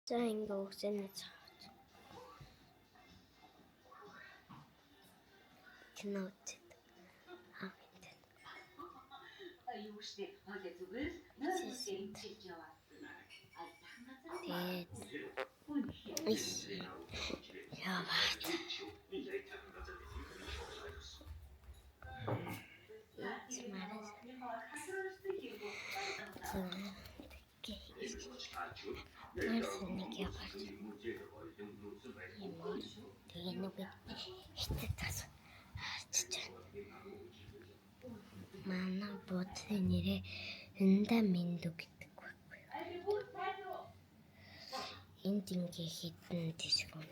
За ингээ үгсэнэ цаавч. Киноуд. Юу штэ хоолой зүгээр л хэмжиж яваа. Тэгээд яваад. Нэг яваад. Тэгээд нэг хитээс манай бодны нэрээ Энда Минду гэдэг байхгүй. Энд ингээ хитэн тийшгүй.